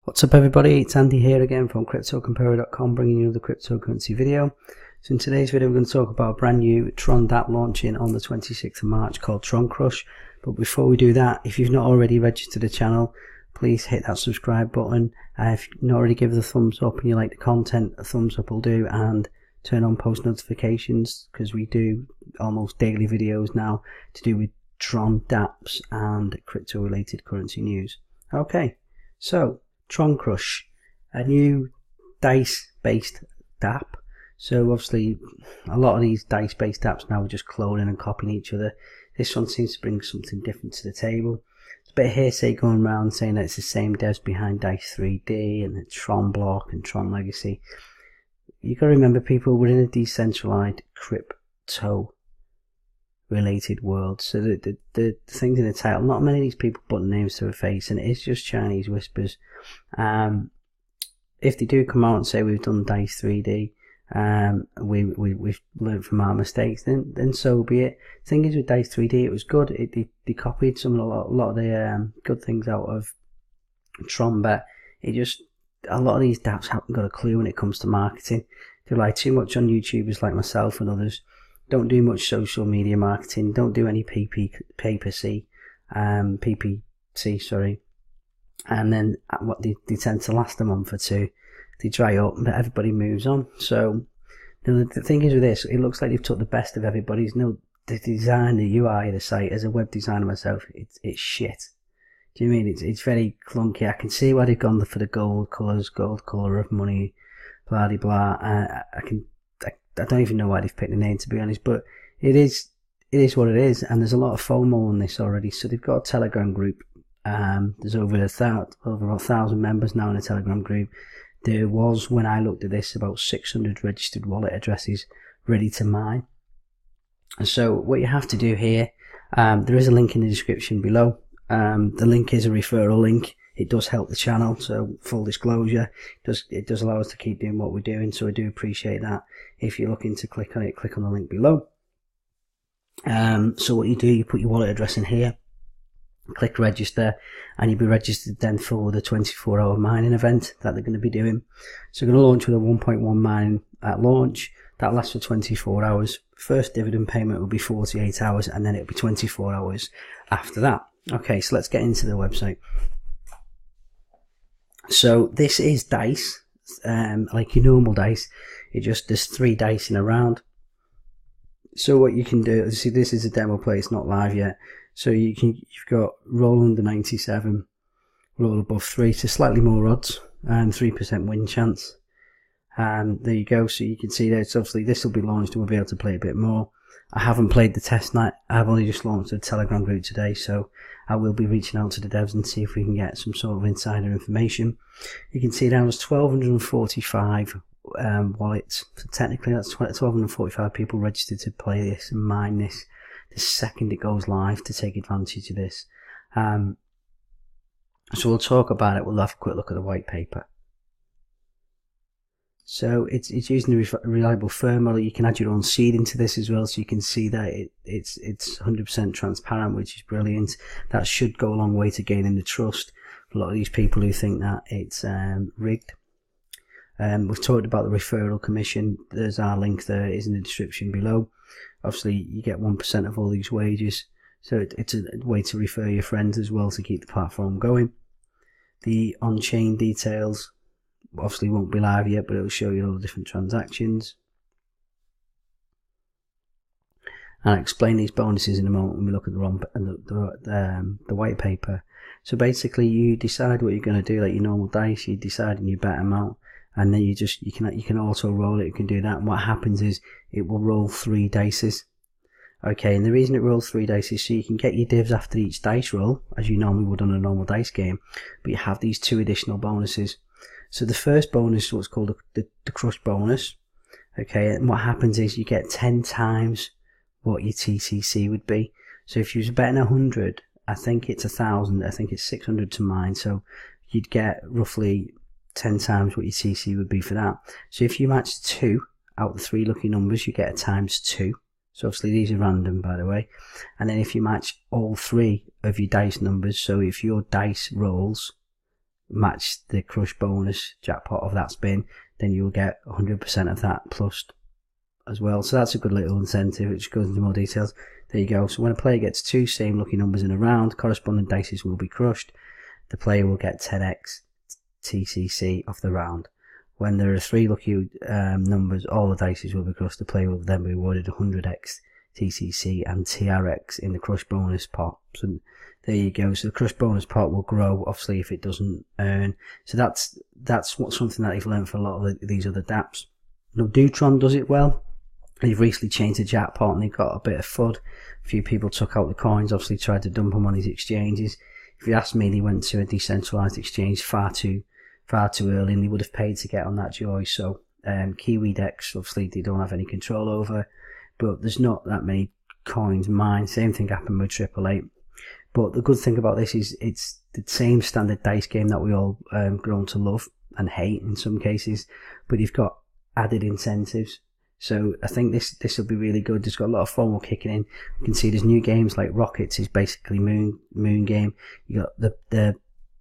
What's up everybody, it's Andy here again from CryptoComparer.com, bringing you another cryptocurrency video. So in today's video we're going to talk about a brand new Tron Dapp launching on the 26th of March called Tron Crush. But before we do that, if you've not already registered the channel, please hit that subscribe button. If you've not already given the thumbs up and you like the content, a thumbs up will do, and turn on post notifications because we do almost daily videos now to do with Tron Dapps and crypto related currency news. Okay, so Tron Crush, a new dice based Dapp. So obviously a lot of these dice based apps now are just cloning and copying each other. This one seems to bring something different to the table. There's a bit of hearsay going around saying that it's the same devs behind Dice 3D and the Tron Block and Tron Legacy. You got to remember, people, we're in a decentralized crypto related world, so the things in the title, not many of these people put names to a face, and it is just Chinese whispers. If they do come out and say we've done Dice 3D, we've learned from our mistakes, then so be it. The thing is, with Dice 3D, it was good. They copied a lot of the good things out of Tron, but it just, a lot of these dapps haven't got a clue when it comes to marketing. They rely too much on YouTubers like myself and others. Don't do much social media marketing. Don't do any PPC, sorry. And then what they tend to last a month or two. They dry up, but everybody moves on. So the thing is with this, it looks like they've took the best of everybody's. The design, the UI of the site, as a web designer myself, it's shit. Do you mean it's very clunky? I can see why they've gone for the gold colours, gold colour of money, blah de blah. I don't even know why they've picked the name, to be honest, but it is what it is, and there's a lot of FOMO on this already. So they've got a Telegram group. There's over 1,000 members now in a Telegram group. There was, when I looked at this, about 600 registered wallet addresses ready to mine. And so what you have to do here, there is a link in the description below. The link is a referral link. It does help the channel, so full disclosure, it does allow us to keep doing what we're doing, so I do appreciate that. If you're looking to click on it, click on the link below. So what you do, you put your wallet address in here, click register, and you'll be registered then for the 24-hour mining event that they're going to be doing. So we're going to launch with a 1.1 mining at launch. That lasts for 24 hours. First dividend payment will be 48 hours, and then it'll be 24 hours after that. Okay, so let's get into the website. So this is dice, like your normal dice. There's 3 dice in a round. So what you can do, see, this is a demo play, it's not live yet. So you've got roll under 97, roll above 3, so slightly more odds, and 3% win chance. There you go. So you can see there, so obviously this will be launched and we'll be able to play a bit more. I haven't played the test night. I've only just launched a Telegram group today, so I will be reaching out to the devs and see if we can get some sort of insider information. You can see there was 1,245 wallets. So technically that's 1,245 people registered to play this and mine this the second it goes live, to take advantage of this. So we'll talk about it. We'll have a quick look at the white paper. So it's using the reliable firm model. You can add your own seed into this as well, so you can see that it's 100% transparent, which is brilliant. That should go a long way to gaining the trust for a lot of these people who think that it's rigged. We've talked about the referral commission. There's our link there. It is in the description below. Obviously you get 1% of all these wages, so it's a way to refer your friends as well to keep the platform going. The on-chain details obviously won't be live yet, but it'll show you all the different transactions. And I'll explain these bonuses in a moment when we look at the white paper. So basically you decide what you're going to do, like your normal dice. You decide on your bet amount, and then you can auto roll it. You can do that, and what happens is it will roll 3 dices. Okay, and the reason it rolls 3 dice is so you can get your divs after each dice roll, as you normally would on a normal dice game, but you have these 2 additional bonuses. So the first bonus is what's called the crush bonus. Okay, and what happens is you get 10 times what your TCC would be. So if you was betting 100, I think it's 1,000, I think it's 600 to mine, so you'd get roughly 10 times what your TCC would be for that. So if you match 2 out of the 3 lucky numbers, you get a times 2. So obviously these are random, by the way. And then if you match all 3 of your dice numbers, so if your dice rolls match the crush bonus jackpot of that spin, then you'll get 100% of that plus as well. So that's a good little incentive, which goes into more details. There you go. So when a player gets 2 same lucky numbers in a round, corresponding dices will be crushed. The player will get 10x TCC off the round. When there are 3 lucky numbers, all the dices will be crushed. The player will then be awarded 100x TCC and TRX in the crush bonus pot. So there you go. So the crush bonus pot will grow, obviously, if it doesn't earn. So that's something that you've learned for a lot of these other dApps. Now, Tron does it well. They've recently changed the jackpot and they've got a bit of FUD. A few people took out the coins, obviously tried to dump them on these exchanges. If you ask me, they went to a decentralized exchange far too early, and they would have paid to get on that joy. So Kiwi Dex, obviously, they don't have any control over, but there's not that many coins mined. Same thing happened with 888. But the good thing about this is it's the same standard dice game that we all grown to love and hate in some cases, but you've got added incentives. So I think this will be really good. There's got a lot of FOMO kicking in. You can see there's new games like Rockets is basically moon game. You got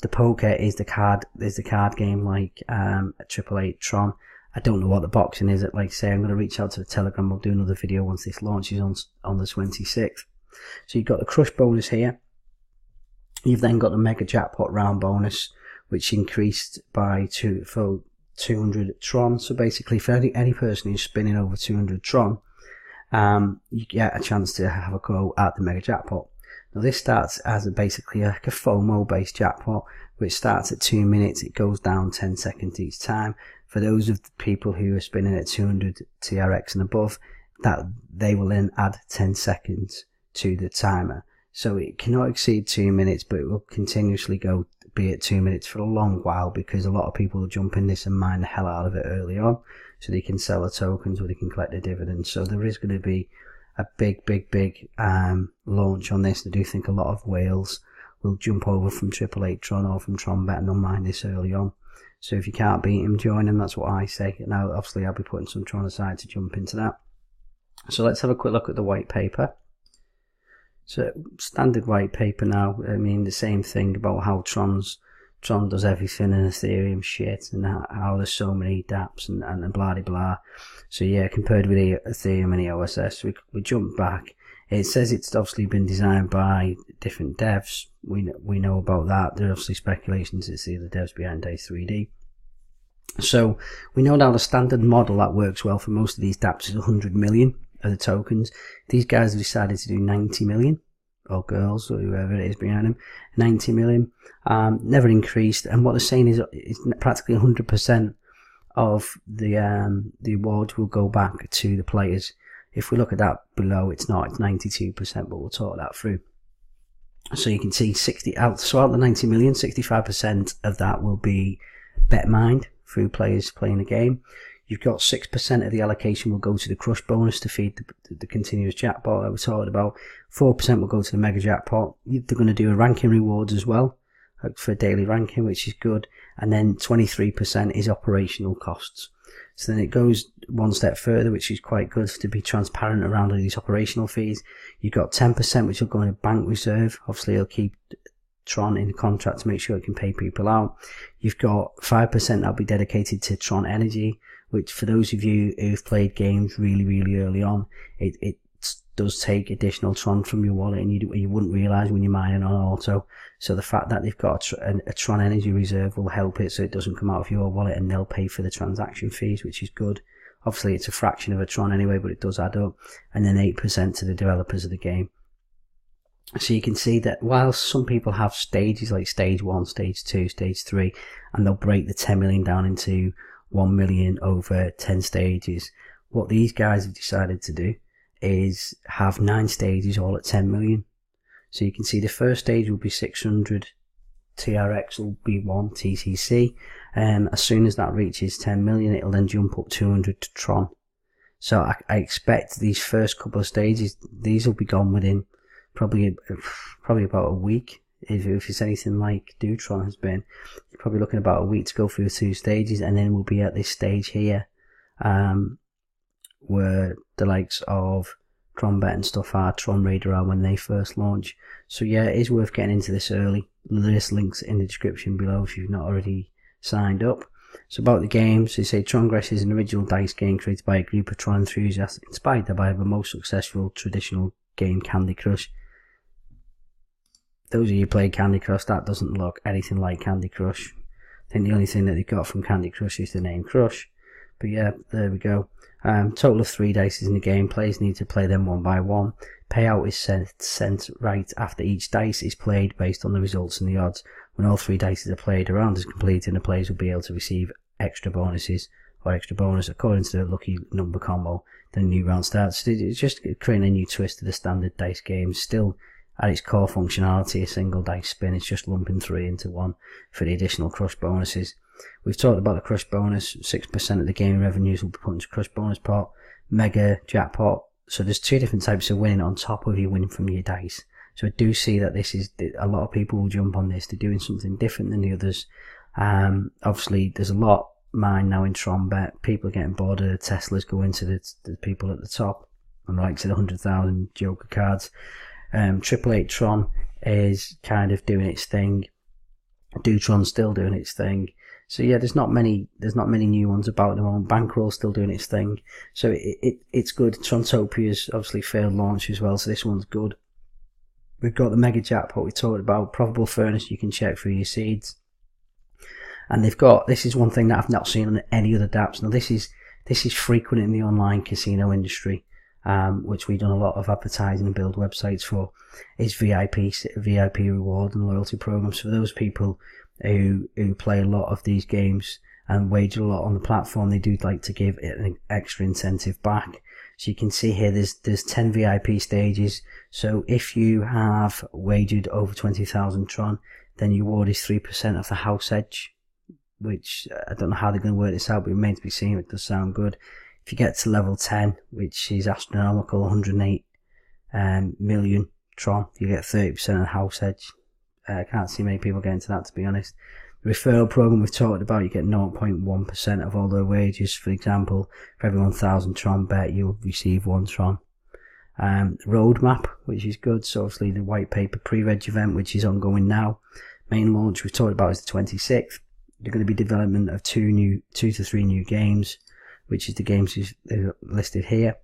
the poker is the card. There's the card game like 888 Tron. I don't know what the boxing is. Like I say, I'm going to reach out to the Telegram. We'll do another video once this launches on the 26th. So you've got the crush bonus here. You've then got the mega jackpot round bonus, which increased by 200 Tron. So basically, for any person who's spinning over 200 Tron, you get a chance to have a go at the mega jackpot. Now this starts as basically like a FOMO based jackpot, which starts at 2 minutes. It goes down 10 seconds each time. For those of the people who are spinning at 200 TRX and above, that they will then add 10 seconds to the timer. So it cannot exceed 2 minutes, but it will continuously be at 2 minutes for a long while, because a lot of people will jump in this and mine the hell out of it early on, so they can sell the tokens or they can collect the dividends. So there is going to be a big launch on this. I do think a lot of whales will jump over from 888 Tron or from Tron Bet and they'll mine this early on. So if you can't beat him, join him. That's what I say. Now, obviously, I'll be putting some Tron aside to jump into that. So let's have a quick look at the white paper. So standard white paper now. I mean, the same thing about how Tron does everything in Ethereum shit, and how there's so many dApps and blah de blah. So yeah, compared with Ethereum and EOSS, we jump back. It says it's obviously been designed by different devs. We know about that. There are obviously speculations it's the devs behind Day 3D. So we know now the standard model that works well for most of these dApps is 100 million of the tokens. These guys have decided to do 90 million, or girls, or whoever it is behind them, 90 million. Never increased, and what they're saying is practically 100% of the awards will go back to the players. If we look at that below, it's 92%, but we'll talk that through. So you can see out the 90 million, 65% of that will be bet mined through players playing the game. You've got 6% of the allocation will go to the crush bonus to feed the continuous jackpot that we talked about. 4% will go to the mega jackpot. They're going to do a ranking rewards as well, like for daily ranking, which is good. And then 23% is operational costs. So then it goes one step further, which is quite good to be transparent around all these operational fees. You've got 10% which will go in a bank reserve. Obviously, it'll keep Tron in contract to make sure it can pay people out. You've got 5% that'll be dedicated to Tron Energy, which for those of you who've played games really early on, it does take additional Tron from your wallet, and you wouldn't realise when you're mining on auto. So the fact that they've got a Tron Energy reserve will help it so it doesn't come out of your wallet, and they'll pay for the transaction fees, which is good. Obviously it's a fraction of a Tron anyway, but it does add up. And then 8% to the developers of the game. So you can see that while some people have stages like stage 1, stage 2, stage 3, and they'll break the 10 million down into 1 million over 10 stages, what these guys have decided to do is have 9 stages all at 10 million. So you can see the first stage will be 600 TRX, will be 1 TCC, and as soon as that reaches 10 million, it'll then jump up 200 to Tron. So I expect these first couple of stages, these will be gone within probably about a week. If it's anything like Tron has been, you're probably looking about a week to go through 2 stages, and then we'll be at this stage here, where the likes of Tron Bet and stuff are, Tron Raider are when they first launch. So yeah, it is worth getting into this early. There's links in the description below if you've not already signed up. So about the games, they say Tron Crush is an original dice game created by a group of Tron enthusiasts inspired by the most successful traditional game, Candy Crush. Those of you who play Candy Crush, that doesn't look anything like Candy Crush. I think the only thing that they got from Candy Crush is the name Crush. But yeah, there we go. Total of 3 dice in the game. Players need to play them one by one. Payout is sent right after each dice is played based on the results and the odds. When all 3 dice are played, a round is complete and the players will be able to receive extra bonuses or extra bonus according to the lucky number combo. Then a new round starts. It's just creating a new twist to the standard dice game. Still at its core functionality, a single dice spin. It's just lumping 3 into 1 for the additional Crush bonuses. We've talked about the Crush bonus. 6% of the gaming revenues will be put into Crush bonus pot, mega jackpot. So there's 2 different types of winning on top of you winning from your dice. So I do see that this is, a lot of people will jump on this. They're doing something different than the others. Obviously there's a lot mined now in Tron Bet. People are getting bored of the Teslas going to the people at the top and the likes of the 100,000 Joker cards. 888 Tron is kind of doing its thing. Tron's still doing its thing. So yeah, there's not many new ones about them on. Bankroll's still doing its thing. So it's good. Trontopia's obviously failed launch as well, so this one's good. We've got the mega jackpot we talked about, probable furnace you can check through your seeds. And they've got, this is one thing that I've not seen on any other dApps. Now this is frequent in the online casino industry, which we've done a lot of advertising and build websites for, is VIP reward and loyalty programs for those people who play a lot of these games and wager a lot on the platform. They do like to give it an extra incentive back. So you can see here there's 10 VIP stages. So if you have wagered over 20,000 Tron, then your reward is 3% of the house edge, which I don't know how they're going to work this out, but it remains to be seen. It does sound good. If you get to level 10, which is astronomical, 108 million Tron, you get 30% of the house edge. I can't see many people getting to that, to be honest. The referral program we've talked about, you get 0.1% of all their wages. For example, for every 1,000 Tron bet, you'll receive 1 Tron. Roadmap, which is good. So obviously the white paper pre-reg event, which is ongoing now. Main launch we've talked about is the 26th. There's going to be development of 2 to 3 new games, which is the games listed here.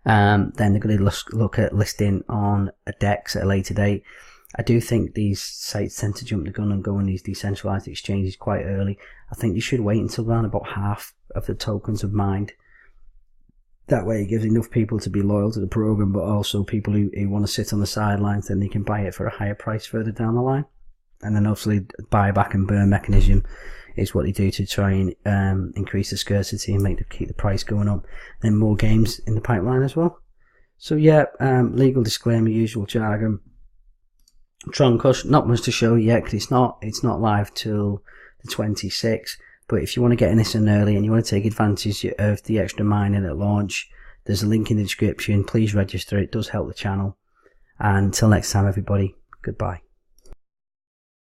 Then they're going to look at listing on a DEX at a later date. I do think these sites tend to jump the gun and go on these decentralized exchanges quite early. I think you should wait until around about half of the tokens are mined. That way it gives enough people to be loyal to the program, but also people who want to sit on the sidelines, then they can buy it for a higher price further down the line. And then obviously buyback and burn mechanism is what they do to try and increase the scarcity and keep the price going up. Then more games in the pipeline as well. So yeah, legal disclaimer, usual jargon. Tron Crush, not much to show yet because it's not live till the 26th. But if you want to get in this in early and you want to take advantage of the extra mining at launch, there's a link in the description. Please register. It does help the channel. And until next time, everybody, goodbye.